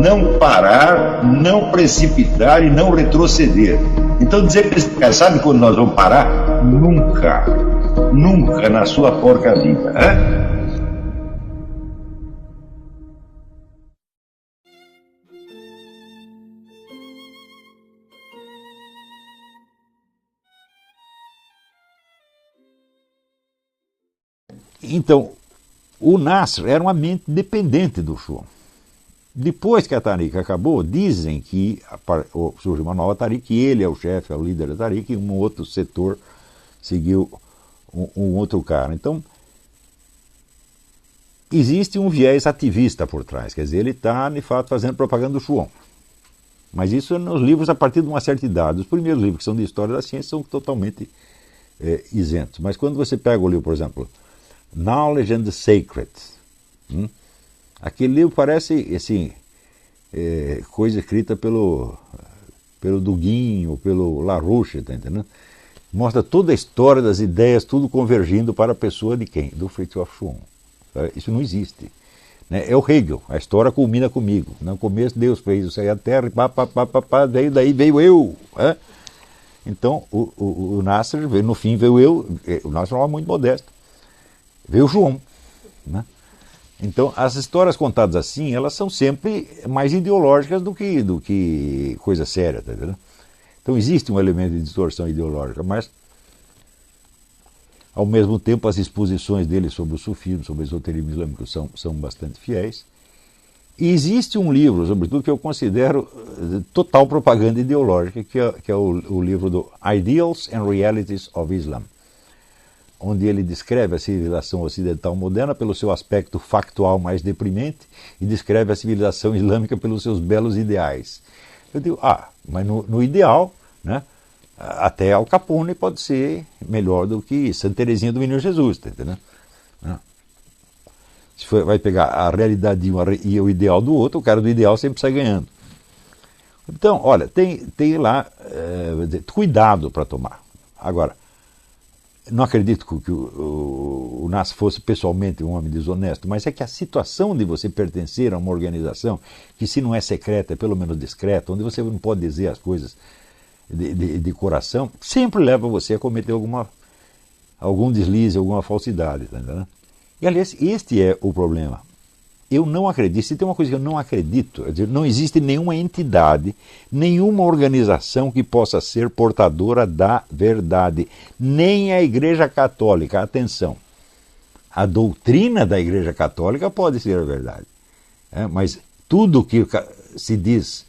não parar, não precipitar e não retroceder. Então dizer para esse cara, sabe quando nós vamos parar? Nunca. Nunca na sua porca vida. Né? Então, o Nasser era uma mente dependente do Shuon. Depois que a Tariq acabou, dizem que surgiu uma nova Tariq, que ele é o chefe, é o líder da Tariq, e um outro setor seguiu um outro cara. Então, existe um viés ativista por trás, quer dizer, ele está, de fato, fazendo propaganda do Shuon. Mas isso é nos livros a partir de uma certa idade. Os primeiros livros que são de história da ciência são totalmente isentos. Mas quando você pega o livro, por exemplo, Knowledge and the Sacred, aquele livro parece assim, coisa escrita pelo Dugin, pelo LaRouche, tá entendendo? Mostra toda a história das ideias, tudo convergindo para a pessoa de quem? Do Fritjof Schuon. Isso não existe. Né? É o Hegel, a história culmina comigo. No começo Deus fez isso aí, a terra, e daí veio eu. Então o Nasser, no fim veio eu, o Nasser era muito modesto. Veio o João. Né? Então, as histórias contadas assim, elas são sempre mais ideológicas do que coisa séria. Tá vendo? Então, existe um elemento de distorção ideológica, mas, ao mesmo tempo, as exposições dele sobre o sufismo, sobre o esoterismo islâmico, são bastante fiéis. E existe um livro, sobretudo, que eu considero total propaganda ideológica, que é o livro do Ideals and Realities of Islam, onde ele descreve a civilização ocidental moderna pelo seu aspecto factual mais deprimente e descreve a civilização islâmica pelos seus belos ideais. Eu digo, mas no ideal, né, até Al Capone pode ser melhor do que Santa Teresinha do Menino Jesus, tá entendendo? Se vai pegar a realidade de um e o ideal do outro, o cara do ideal sempre sai ganhando. Então, olha, tem lá cuidado para tomar. Agora, não acredito que o Nasser fosse pessoalmente um homem desonesto, mas é que a situação de você pertencer a uma organização que, se não é secreta, é pelo menos discreta, onde você não pode dizer as coisas de coração, sempre leva você a cometer algum deslize, alguma falsidade. Tá entendendo? E, aliás, este é o problema. Eu não acredito, se tem uma coisa que eu não acredito, é dizer, não existe nenhuma entidade, nenhuma organização que possa ser portadora da verdade, nem a Igreja Católica. Atenção, a doutrina da Igreja Católica pode ser a verdade, mas tudo que se diz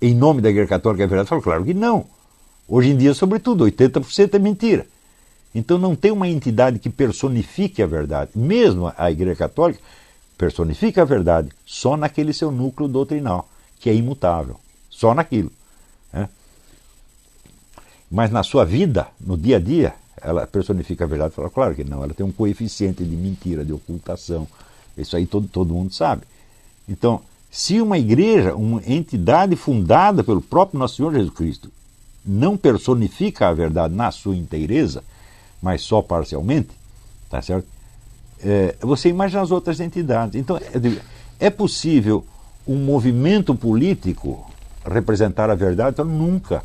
em nome da Igreja Católica é verdade, eu falo, claro que não. Hoje em dia, sobretudo, 80% é mentira. Então não tem uma entidade que personifique a verdade. Mesmo a Igreja Católica personifica a verdade só naquele seu núcleo doutrinal, que é imutável, só naquilo. Mas na sua vida, no dia a dia, ela personifica a verdade. Fala, claro que não, ela tem um coeficiente de mentira, de ocultação. Isso aí todo mundo sabe. Então, se uma igreja, uma entidade fundada pelo próprio nosso Senhor Jesus Cristo, não personifica a verdade na sua inteireza, mas só parcialmente, tá certo? Você imagina as outras entidades. Então, é possível um movimento político representar a verdade? Então, nunca.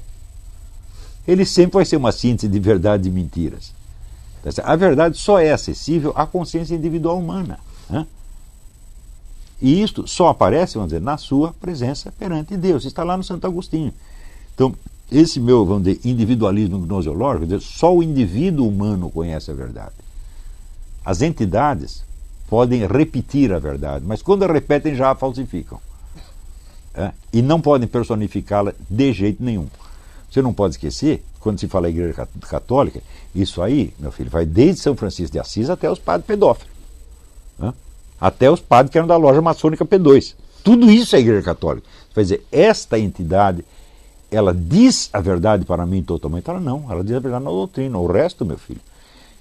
Ele sempre vai ser uma síntese de verdade e mentiras. Tá certo? A verdade só é acessível à consciência individual humana. E isto só aparece, vamos dizer, na sua presença perante Deus. Está lá no Santo Agostinho. Então, esse meu, vamos dizer, individualismo gnoseológico, quer dizer, só o indivíduo humano conhece a verdade. As entidades podem repetir a verdade, mas quando a repetem já a falsificam. E não podem personificá-la de jeito nenhum. Você não pode esquecer, quando se fala Igreja Católica, isso aí, meu filho, vai desde São Francisco de Assis até os padres pedófilos. Até os padres que eram da loja maçônica P2. Tudo isso é a Igreja Católica. Quer dizer, esta entidade, ela diz a verdade para mim totalmente? Ela não, ela diz a verdade na doutrina. O resto, meu filho.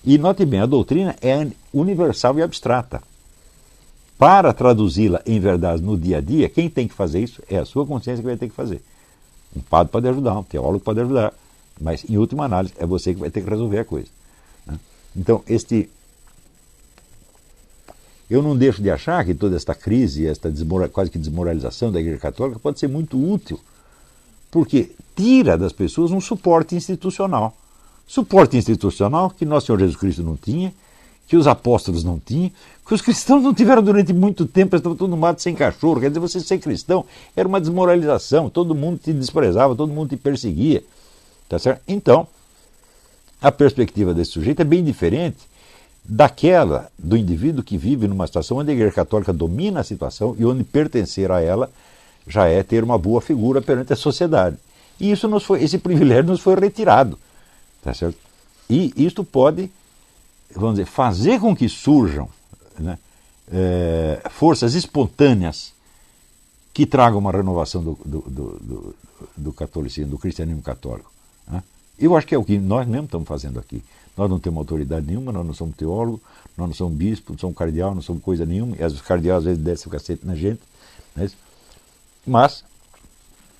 E note bem, a doutrina é universal e abstrata. Para traduzi-la em verdade no dia a dia, quem tem que fazer isso é a sua consciência que vai ter que fazer. Um padre pode ajudar, um teólogo pode ajudar, mas em última análise é você que vai ter que resolver a coisa. Então, eu não deixo de achar que toda esta crise, esta quase que desmoralização da Igreja Católica pode ser muito útil, porque tira das pessoas um suporte institucional. Suporte institucional que Nosso Senhor Jesus Cristo não tinha, que os apóstolos não tinham, que os cristãos não tiveram durante muito tempo, estavam todo no mato sem cachorro. Quer dizer, você ser cristão era uma desmoralização, todo mundo te desprezava, todo mundo te perseguia. Tá certo? Então, a perspectiva desse sujeito é bem diferente daquela do indivíduo que vive numa situação onde a Igreja Católica domina a situação e onde pertencer a ela já é ter uma boa figura perante a sociedade. E isso esse privilégio nos foi retirado. Tá certo? E isto pode, vamos dizer, fazer com que surjam, né, forças espontâneas que tragam uma renovação do catolicismo, do cristianismo católico. Né? Eu acho que é o que nós mesmos estamos fazendo aqui. Nós não temos autoridade nenhuma, nós não somos teólogos, nós não somos bispo, não somos cardeal, não somos coisa nenhuma, e os cardeais às vezes descem o cacete na gente, né? Mas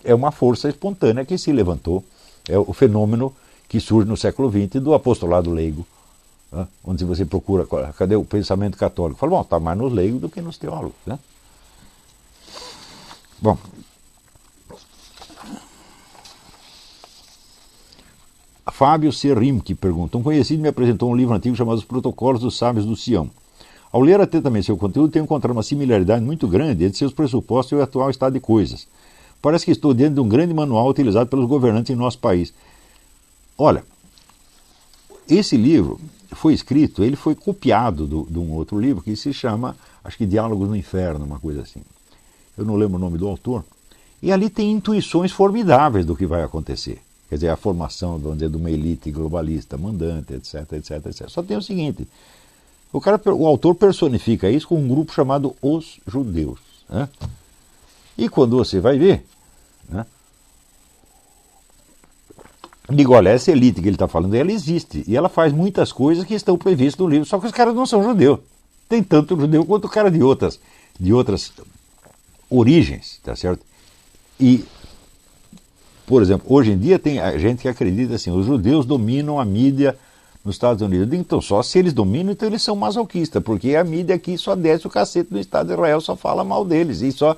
é uma força espontânea que se levantou, é o fenômeno que surge no século XX do apostolado leigo, né? Onde você procura, cadê o pensamento católico? Fala, bom, está mais nos leigos do que nos teólogos. Né? Bom, Fábio Serrim, que pergunta, um conhecido me apresentou um livro antigo chamado Os Protocolos dos Sábios do Sião. Ao ler atentamente seu conteúdo, tenho encontrado uma similaridade muito grande entre seus pressupostos e o atual estado de coisas. Parece que estou diante de um grande manual utilizado pelos governantes em nosso país. Olha, esse livro foi escrito, ele foi copiado de um outro livro que se chama, acho que Diálogos no Inferno, uma coisa assim. Eu não lembro o nome do autor. E ali tem intuições formidáveis do que vai acontecer. Quer dizer, a formação, vamos dizer, de uma elite globalista, mandante, etc, etc, etc. Só tem o seguinte, o autor personifica isso com um grupo chamado Os Judeus. Né? E quando você vai ver, né, digo, olha, essa elite que ele está falando, ela existe. E ela faz muitas coisas que estão previstas no livro, só que os caras não são judeus. Tem tanto judeu quanto o cara de outras origens, tá certo? E, por exemplo, hoje em dia tem gente que acredita assim, os judeus dominam a mídia nos Estados Unidos. Então, só se eles dominam, então eles são masoquistas, porque a mídia aqui só desce o cacete no Estado de Israel, só fala mal deles e só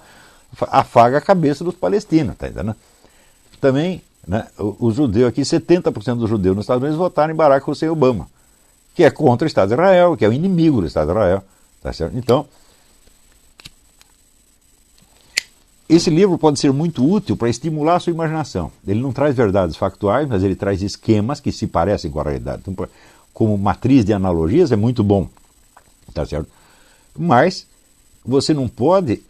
afaga a cabeça dos palestinos, tá entendendo? Também, né, os judeus aqui, 70% dos judeus nos Estados Unidos votaram em Barack Hussein Obama, que é contra o Estado de Israel, que é o inimigo do Estado de Israel, tá certo? Então, esse livro pode ser muito útil para estimular a sua imaginação. Ele não traz verdades factuais, mas ele traz esquemas que se parecem com a realidade. Então, como matriz de analogias, é muito bom. Tá certo? Mas você não pode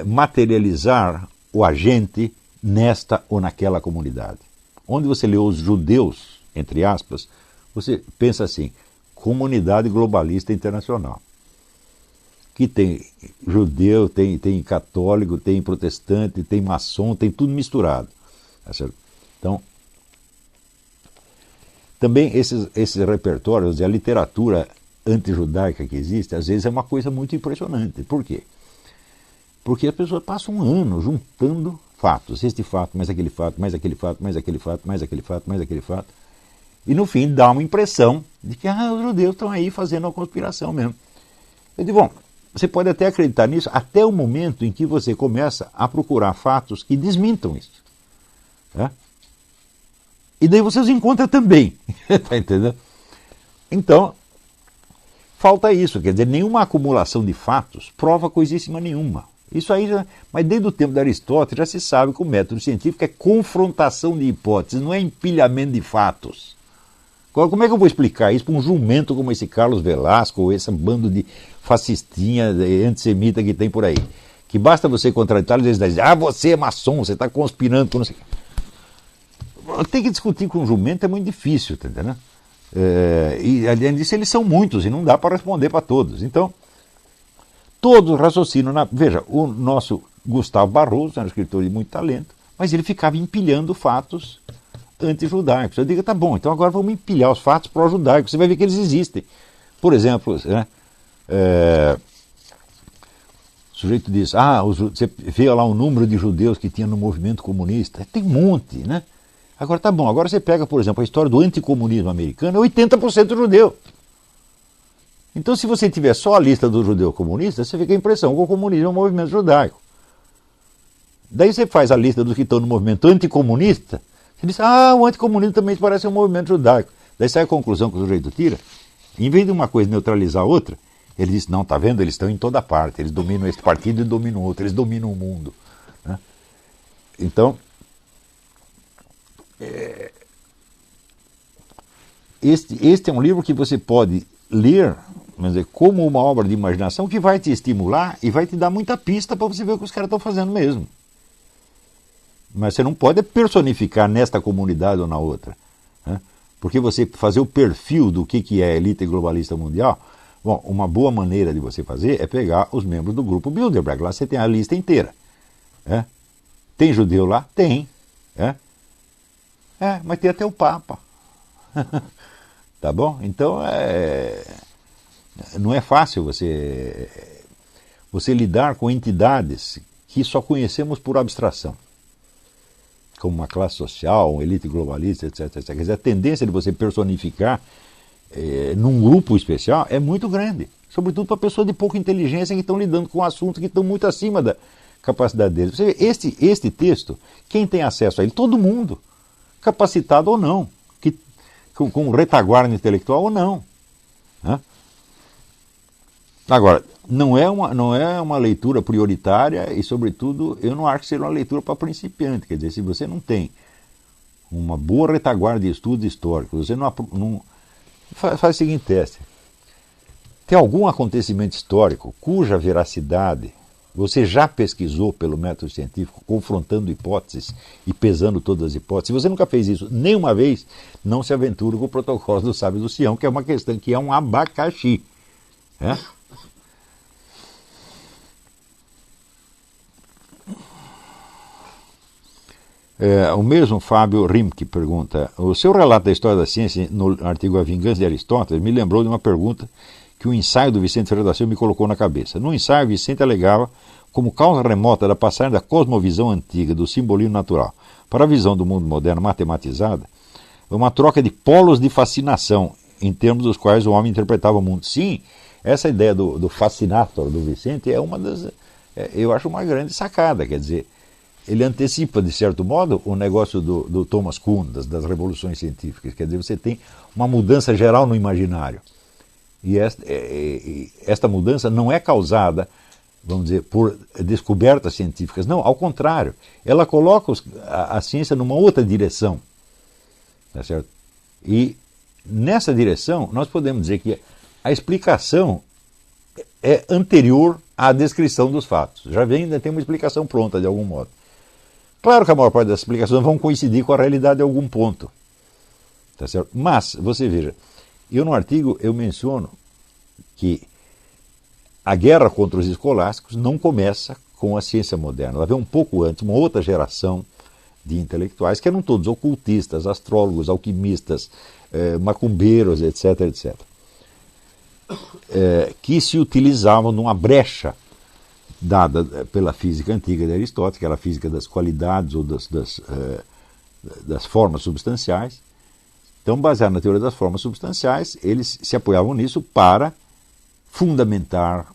materializar o agente nesta ou naquela comunidade. Onde você lê os judeus, entre aspas, você pensa assim, comunidade globalista internacional. Que tem judeu, tem católico, tem protestante, tem maçom, tem tudo misturado. Tá certo? Então, também esses repertórios e a literatura antijudaica que existe, às vezes é uma coisa muito impressionante. Por quê? Porque as pessoas passam um ano juntando fatos, este fato, mais aquele fato, mais aquele fato, mais aquele fato, mais aquele fato, mais aquele fato, e no fim dá uma impressão de que os judeus estão aí fazendo uma conspiração mesmo. Eu digo, bom, você pode até acreditar nisso até o momento em que você começa a procurar fatos que desmintam isso. Tá? E daí você os encontra também. Tá entendendo? Então, falta isso. Quer dizer, nenhuma acumulação de fatos prova coisíssima nenhuma. Isso aí mas desde o tempo de Aristóteles já se sabe que o método científico é confrontação de hipóteses, não é empilhamento de fatos. Agora, como é que eu vou explicar isso para um jumento como esse Carlos Velasco ou esse bando de fascistinha antissemita que tem por aí? Que basta você contraditar, eles dizem, você é maçom, você está conspirando com não sei o quê. Tem que discutir com um jumento é muito difícil, tá entendendo? E além disso, eles são muitos e não dá para responder para todos. Então, todos raciocinam. Veja, o nosso Gustavo Barroso era um escritor de muito talento, mas ele ficava empilhando fatos antijudaicos. Eu digo, tá bom, então agora vamos empilhar os fatos pró-judaicos. Você vai ver que eles existem. Por exemplo, né, o sujeito diz, você vê lá o número de judeus que tinha no movimento comunista. Tem um monte, né? Agora tá bom, agora você pega, por exemplo, a história do anticomunismo americano, é 80% judeu. Então, se você tiver só a lista dos judeus comunistas, você fica a impressão que o comunismo é um movimento judaico. Daí você faz a lista dos que estão no movimento anticomunista, você diz, o anticomunismo também parece um movimento judaico. Daí sai a conclusão que o sujeito tira. Em vez de uma coisa neutralizar a outra, ele diz, não, tá vendo, eles estão em toda parte, eles dominam este partido e dominam o outro, eles dominam o mundo. Né? Então, este é um livro que você pode ler, quer dizer, como uma obra de imaginação que vai te estimular e vai te dar muita pista para você ver o que os caras estão fazendo mesmo. Mas você não pode personificar nesta comunidade ou na outra. Né? Porque você fazer o perfil do que é a elite globalista mundial, bom, uma boa maneira de você fazer é pegar os membros do grupo Bilderberg. Lá você tem a lista inteira. Né? Tem judeu lá? Tem. Mas tem até o Papa. Tá bom? Então, não é fácil você lidar com entidades que só conhecemos por abstração, como uma classe social, uma elite globalista, etc. Quer dizer, a tendência de você personificar num grupo especial é muito grande, sobretudo para pessoas de pouca inteligência que estão lidando com assuntos que estão muito acima da capacidade deles. Você vê, este texto, quem tem acesso a ele? Todo mundo, capacitado ou não, com retaguarda intelectual ou não. Né? Agora, não é uma leitura prioritária e, sobretudo, eu não acho que seja uma leitura para principiante. Quer dizer, se você não tem uma boa retaguarda de estudos históricos, você não faz o seguinte teste. Tem algum acontecimento histórico cuja veracidade você já pesquisou pelo método científico, confrontando hipóteses e pesando todas as hipóteses? Se você nunca fez isso nenhuma vez, não se aventure com o protocolo do Sábio do Sião, que é uma questão que é um abacaxi. O mesmo Fábio Rimke pergunta, o seu relato da história da ciência no artigo A Vingança de Aristóteles me lembrou de uma pergunta que o ensaio do Vicente Ferreira da Silva me colocou na cabeça. No ensaio, Vicente alegava como causa remota da passagem da cosmovisão antiga, do simbolismo natural, para a visão do mundo moderno matematizada, uma troca de polos de fascinação, em termos dos quais o homem interpretava o mundo. Sim, essa ideia do fascinator do Vicente é uma das... eu acho uma grande sacada, quer dizer, ele antecipa, de certo modo, o negócio do Thomas Kuhn, das revoluções científicas. Quer dizer, você tem uma mudança geral no imaginário. E esta mudança não é causada, vamos dizer, por descobertas científicas. Não, ao contrário. Ela coloca a ciência numa outra direção. Tá certo? E nessa direção, nós podemos dizer que a explicação é anterior à descrição dos fatos. Já tem uma explicação pronta, de algum modo. Claro que a maior parte das explicações vão coincidir com a realidade em algum ponto. Tá certo? Mas, você veja, eu no artigo eu menciono que a guerra contra os escolásticos não começa com a ciência moderna. Ela veio um pouco antes, uma outra geração de intelectuais que eram todos ocultistas, astrólogos, alquimistas, macumbeiros, etc., etc., que se utilizavam numa brecha dada pela física antiga de Aristóteles, que era a física das qualidades ou das formas substanciais. Então, baseado na teoria das formas substanciais, eles se apoiavam nisso para fundamentar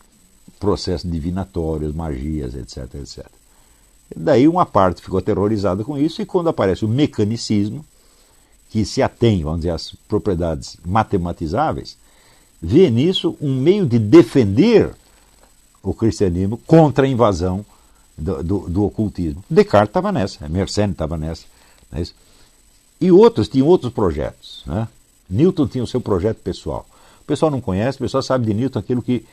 processos divinatórios, magias, etc., etc. Daí uma parte ficou aterrorizada com isso, e quando aparece o mecanicismo, que se atém, vamos dizer, às propriedades matematizáveis, vê nisso um meio de defender o cristianismo contra a invasão do ocultismo. Descartes estava nessa, Mersenne estava nessa. Não é isso? E outros tinham outros projetos. Né? Newton tinha o seu projeto pessoal. O pessoal não conhece, o pessoal sabe de Newton aquilo que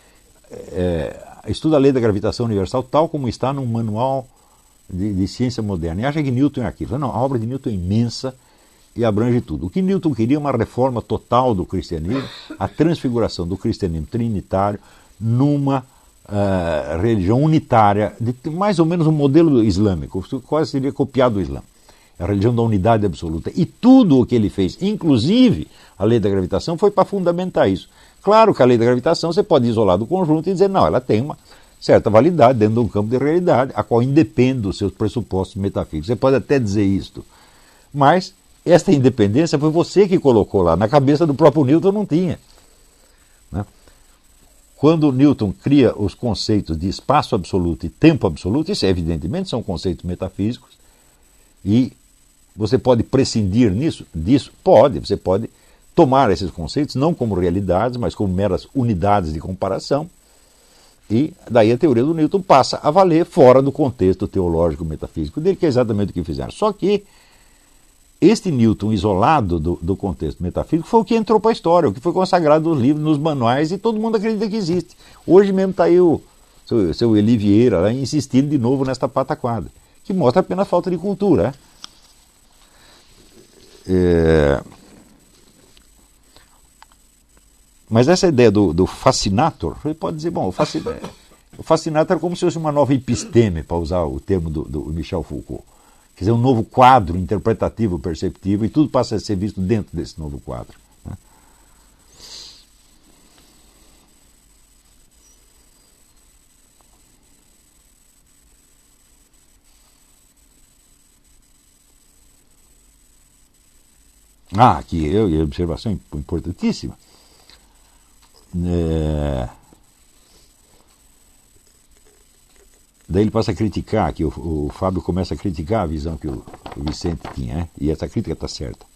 estuda a lei da gravitação universal tal como está num manual de ciência moderna. E acha que Newton é aquilo. Não, a obra de Newton é imensa e abrange tudo. O que Newton queria é uma reforma total do cristianismo, a transfiguração do cristianismo trinitário numa religião unitária, mais ou menos um modelo islâmico, quase seria copiado do Islã. A religião da unidade absoluta. E tudo o que ele fez, inclusive a lei da gravitação, foi para fundamentar isso. Claro que a lei da gravitação você pode isolar do conjunto e dizer, não, ela tem uma certa validade dentro de um campo de realidade, a qual independe dos seus pressupostos metafísicos. Você pode até dizer isto. Mas esta independência foi você que colocou lá. Na cabeça do próprio Newton não tinha. Né? Quando Newton cria os conceitos de espaço absoluto e tempo absoluto, isso evidentemente são conceitos metafísicos, e você pode prescindir disso? Pode, você pode tomar esses conceitos não como realidades, mas como meras unidades de comparação, e daí a teoria do Newton passa a valer fora do contexto teológico metafísico dele, que é exatamente o que fizeram. Só que este Newton isolado do contexto metafísico foi o que entrou para a história, o que foi consagrado nos livros, nos manuais, e todo mundo acredita que existe. Hoje mesmo está aí o seu Eli Vieira lá, insistindo de novo nesta pataquada, que mostra apenas falta de cultura. Mas essa ideia do fascinator, você pode dizer, bom, o fascinator é como se fosse uma nova episteme, para usar o termo do Michel Foucault. Quer dizer, um novo quadro interpretativo, perceptivo, e tudo passa a ser visto dentro desse novo quadro. Né? Aqui, observação importantíssima. Daí ele passa a criticar, que o Fábio começa a criticar a visão que o Vicente tinha, né? E essa crítica está certa.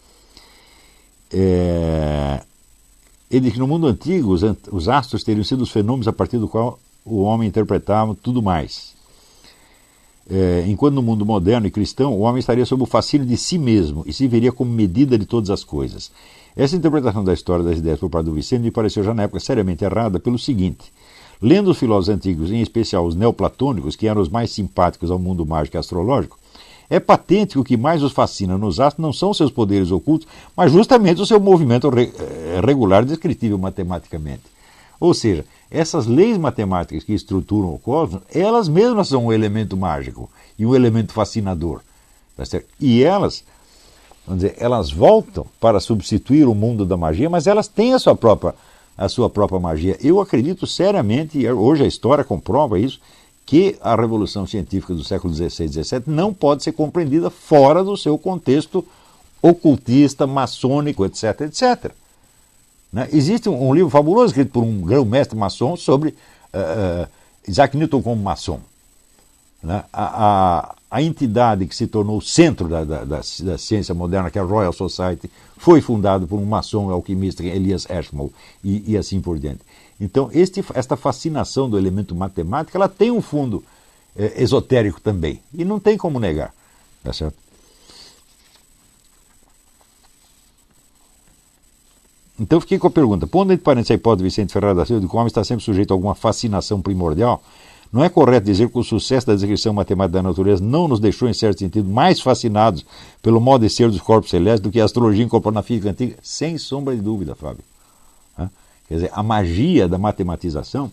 Ele diz que no mundo antigo os astros teriam sido os fenômenos a partir do qual o homem interpretava tudo mais. Enquanto no mundo moderno e cristão o homem estaria sob o fascínio de si mesmo e se veria como medida de todas as coisas. Essa interpretação da história das ideias por parte do Vicente me pareceu já na época seriamente errada pelo seguinte: lendo os filósofos antigos, em especial os neoplatônicos, que eram os mais simpáticos ao mundo mágico e astrológico, é patente que o que mais os fascina nos astros não são seus poderes ocultos, mas justamente o seu movimento regular descritível matematicamente. Ou seja, essas leis matemáticas que estruturam o cosmos, elas mesmas são um elemento mágico e um elemento fascinador. Tá certo? E elas, vamos dizer, elas voltam para substituir o mundo da magia, mas elas têm a sua própria magia. Eu acredito seriamente, e hoje a história comprova isso, que a revolução científica do século XVI e XVII não pode ser compreendida fora do seu contexto ocultista, maçônico, etc, etc. Né? Existe um livro fabuloso escrito por um grão-mestre maçom sobre Isaac Newton como maçom. Né? A entidade que se tornou o centro da ciência moderna, que é a Royal Society, foi fundada por um maçom alquimista, Elias Ashmole, e assim por diante. Então, esta fascinação do elemento matemático, ela tem um fundo esotérico também, e não tem como negar. Tá certo? Então, fiquei com a pergunta: pondo entre parênteses a hipótese de Vicente Ferreira da Silva de que o homem está sempre sujeito a alguma fascinação primordial, não é correto dizer que o sucesso da descrição matemática da natureza não nos deixou, em certo sentido, mais fascinados pelo modo de ser dos corpos celestes do que a astrologia incorporada na física antiga? Sem sombra de dúvida, Fábio. Quer dizer, a magia da matematização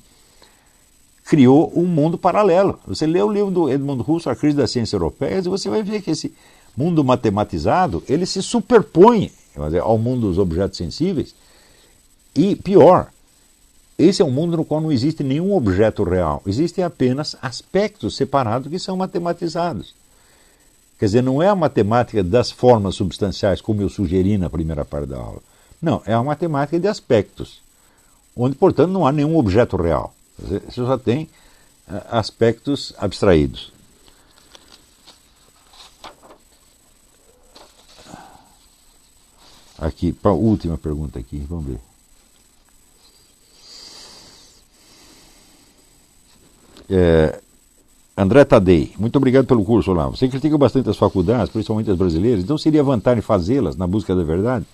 criou um mundo paralelo. Você lê o livro do Edmund Husserl, A Crise das Ciências Europeias, e você vai ver que esse mundo matematizado, ele se superpõe ao mundo dos objetos sensíveis. E pior, esse é um mundo no qual não existe nenhum objeto real. Existem apenas aspectos separados que são matematizados. Quer dizer, não é a matemática das formas substanciais, como eu sugeri na primeira parte da aula. Não, é a matemática de aspectos, onde, portanto, não há nenhum objeto real. Você só tem aspectos abstraídos. Aqui, para a última pergunta aqui, vamos ver. André Tadei, muito obrigado pelo curso, Olavo. Você critica bastante as faculdades, principalmente as brasileiras, então seria vantagem fazê-las na busca da verdade?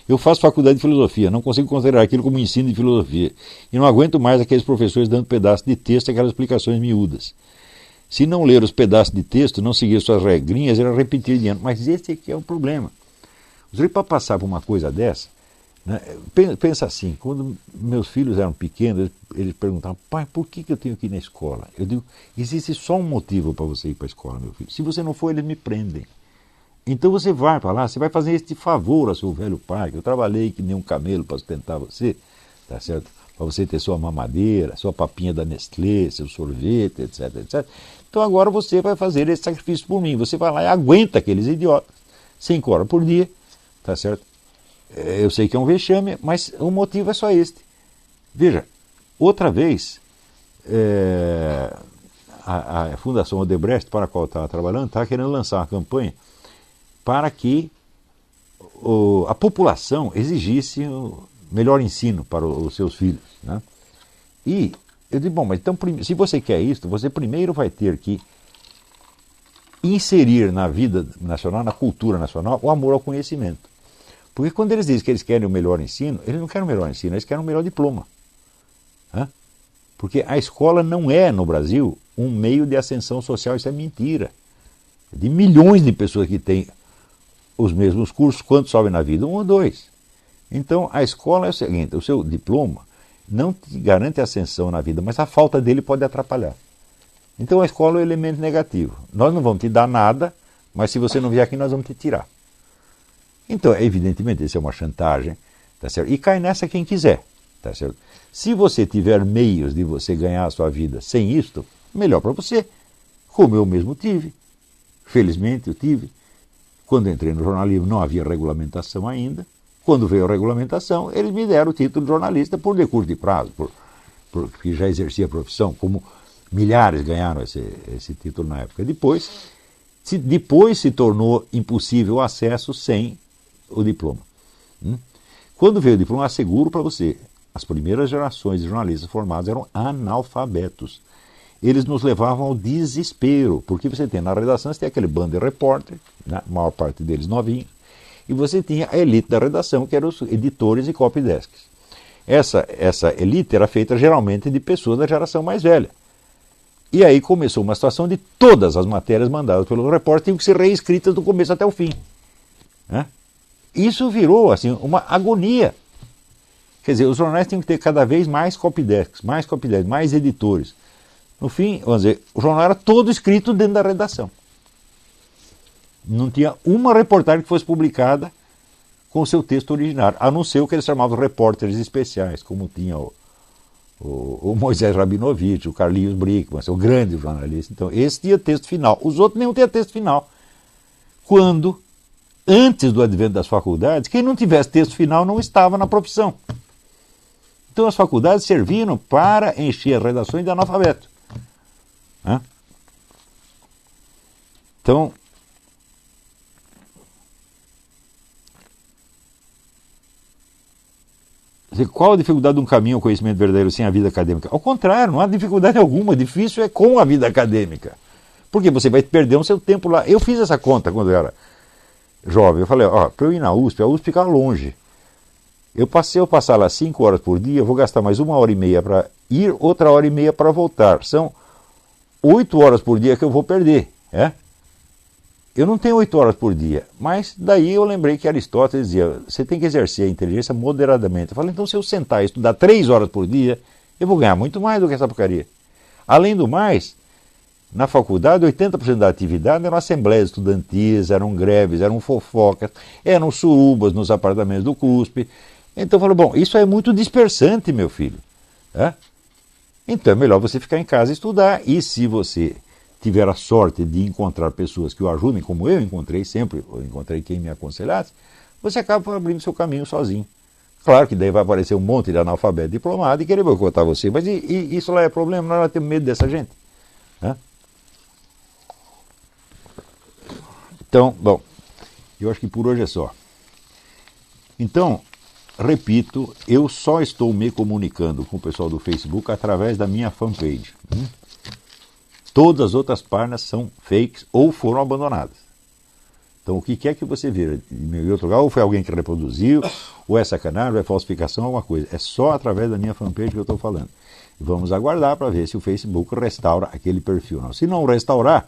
Eu faço faculdade de filosofia, não consigo considerar aquilo como ensino de filosofia, e não aguento mais aqueles professores dando pedaços de texto e aquelas explicações miúdas. Se não ler os pedaços de texto, não seguir suas regrinhas, era repetir de ano. Mas esse aqui é o problema. Para passar por uma coisa dessa, né, pensa assim: quando meus filhos eram pequenos, eles perguntavam: pai, por que eu tenho que ir na escola? Eu digo: existe só um motivo para você ir para a escola, meu filho. Se você não for, eles me prendem. Então você vai para lá, você vai fazer este favor ao seu velho pai, que eu trabalhei que nem um camelo para sustentar você, tá certo? Para você ter sua mamadeira, sua papinha da Nestlé, seu sorvete, etc, etc. Então agora você vai fazer esse sacrifício por mim. Você vai lá e aguenta aqueles idiotas, 5 horas por dia, tá certo? Eu sei que é um vexame, mas o motivo é só este. Veja, Outra vez, a Fundação Odebrecht, para a qual eu estava trabalhando, estava querendo lançar uma campanha para que a população exigisse o melhor ensino para os seus filhos, né? E eu disse, bom, mas então, se você quer isso, você primeiro vai ter que inserir na vida nacional, na cultura nacional, o amor ao conhecimento. Porque quando eles dizem que eles querem o melhor ensino, eles não querem o melhor ensino, eles querem o melhor diploma. Né? Porque a escola não é, no Brasil, um meio de ascensão social, isso é mentira. De milhões de pessoas que têm os mesmos cursos, quantos sobem na vida? 1 ou 2. Então, a escola é o seguinte, o seu diploma não te garante ascensão na vida, mas a falta dele pode atrapalhar. Então, a escola é o elemento negativo. Nós não vamos te dar nada, mas se você não vier aqui, nós vamos te tirar. Então, evidentemente, isso é uma chantagem, tá certo? E cai nessa quem quiser, tá certo? Se você tiver meios de você ganhar a sua vida sem isto, melhor para você, como eu mesmo tive. Felizmente eu tive. Quando entrei no jornalismo não havia regulamentação ainda. Quando veio a regulamentação, eles me deram o título de jornalista por decurso de prazo, porque já exercia a profissão, como milhares ganharam esse título na época. Depois se tornou impossível o acesso sem o diploma. Quando veio o diploma, asseguro para você, as primeiras gerações de jornalistas formados eram analfabetos. Eles nos levavam ao desespero, porque você tem na redação, você tem aquele bando de repórter, né, a maior parte deles novinhos, e você tinha a elite da redação, que eram os editores e copydesks. Essa elite era feita geralmente de pessoas da geração mais velha. E aí começou uma situação de todas as matérias mandadas pelo repórter tinham que ser reescritas do começo até o fim. Né? Isso virou assim, uma agonia. Quer dizer, os jornais tinham que ter cada vez mais copydesks, mais editores. No fim, vamos dizer, o jornal era todo escrito dentro da redação. Não tinha uma reportagem que fosse publicada com o seu texto originário, a não ser o que eles chamavam de repórteres especiais, como tinha o Moisés Rabinovich, o Carlinhos Brickman, o grande jornalista. Então, esse tinha texto final. Os outros nem tinham texto final. Quando, antes do advento das faculdades, quem não tivesse texto final não estava na profissão. Então, as faculdades serviram para encher as redações de analfabeto. Então, qual a dificuldade de um caminho ao conhecimento verdadeiro sem a vida acadêmica? Ao contrário, não há dificuldade alguma. Difícil é com a vida acadêmica. Porque você vai perder o seu tempo lá. Eu fiz essa conta quando eu era jovem. Eu falei, para eu ir na USP, a USP fica longe. Eu passar lá 5 horas por dia, eu vou gastar mais 1h30 para ir, outra hora e meia para voltar. São 8 horas por dia que eu vou perder. Eu não tenho 8 horas por dia, mas daí eu lembrei que Aristóteles dizia, você tem que exercer a inteligência moderadamente. Eu falei, então se eu sentar e estudar 3 horas por dia, eu vou ganhar muito mais do que essa porcaria. Além do mais, na faculdade, 80% da atividade eram assembleias estudantis, eram greves, eram fofocas, eram surubas nos apartamentos do CUSP. Então eu falei, bom, isso é muito dispersante, meu filho. Então é melhor você ficar em casa e estudar, e se você tiver a sorte de encontrar pessoas que o ajudem, como eu encontrei sempre, eu encontrei quem me aconselhasse, você acaba abrindo seu caminho sozinho. Claro que daí vai aparecer um monte de analfabeto diplomado e querer boicotar você, mas isso lá é problema, nós temos medo dessa gente. Então, bom, eu acho que por hoje é só. Então, repito, eu só estou me comunicando com o pessoal do Facebook através da minha fanpage. Todas as outras páginas são fakes ou foram abandonadas. Então, o que quer que você vira em outro lugar, ou foi alguém que reproduziu, ou é sacanagem, ou é falsificação, alguma coisa. É só através da minha fanpage que eu estou falando. E vamos aguardar para ver se o Facebook restaura aquele perfil. Não. Se não restaurar,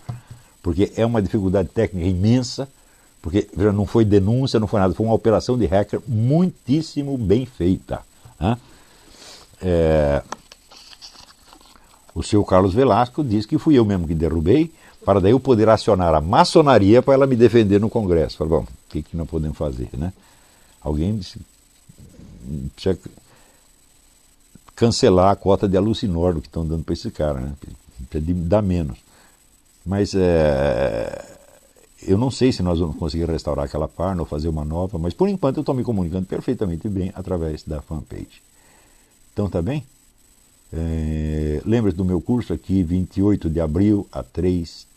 porque é uma dificuldade técnica imensa, porque não foi denúncia, não foi nada, foi uma operação de hacker muitíssimo bem feita. O seu Carlos Velasco diz que fui eu mesmo que derrubei, para daí eu poder acionar a maçonaria para ela me defender no Congresso. Falei, bom, o que nós podemos fazer, né? Alguém precisa cancelar a cota de alucinógeno que estão dando para esse cara, né? Precisa dar menos. Mas eu não sei se nós vamos conseguir restaurar aquela página ou fazer uma nova, mas por enquanto eu estou me comunicando perfeitamente bem através da fanpage. Então tá bem? Lembre-se do meu curso aqui, 28 de abril a 3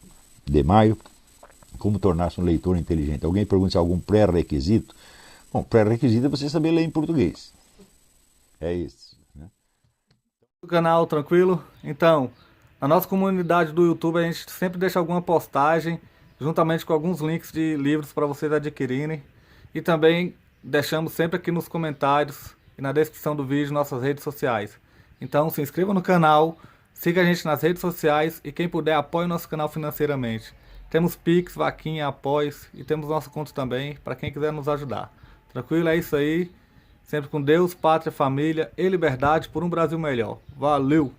de maio, como tornar-se um leitor inteligente. Alguém pergunta se há algum pré-requisito. Bom, pré-requisito é você saber ler em português. É isso. Né? O canal, tranquilo? Então, na nossa comunidade do YouTube a gente sempre deixa alguma postagem, juntamente com alguns links de livros para vocês adquirirem. E também deixamos sempre aqui nos comentários e na descrição do vídeo nossas redes sociais. Então se inscreva no canal, siga a gente nas redes sociais e quem puder apoie o nosso canal financeiramente. Temos Pix, Vaquinha, Apoios e temos nosso conto também para quem quiser nos ajudar. Tranquilo? É isso aí. Sempre com Deus, pátria, família e liberdade por um Brasil melhor. Valeu!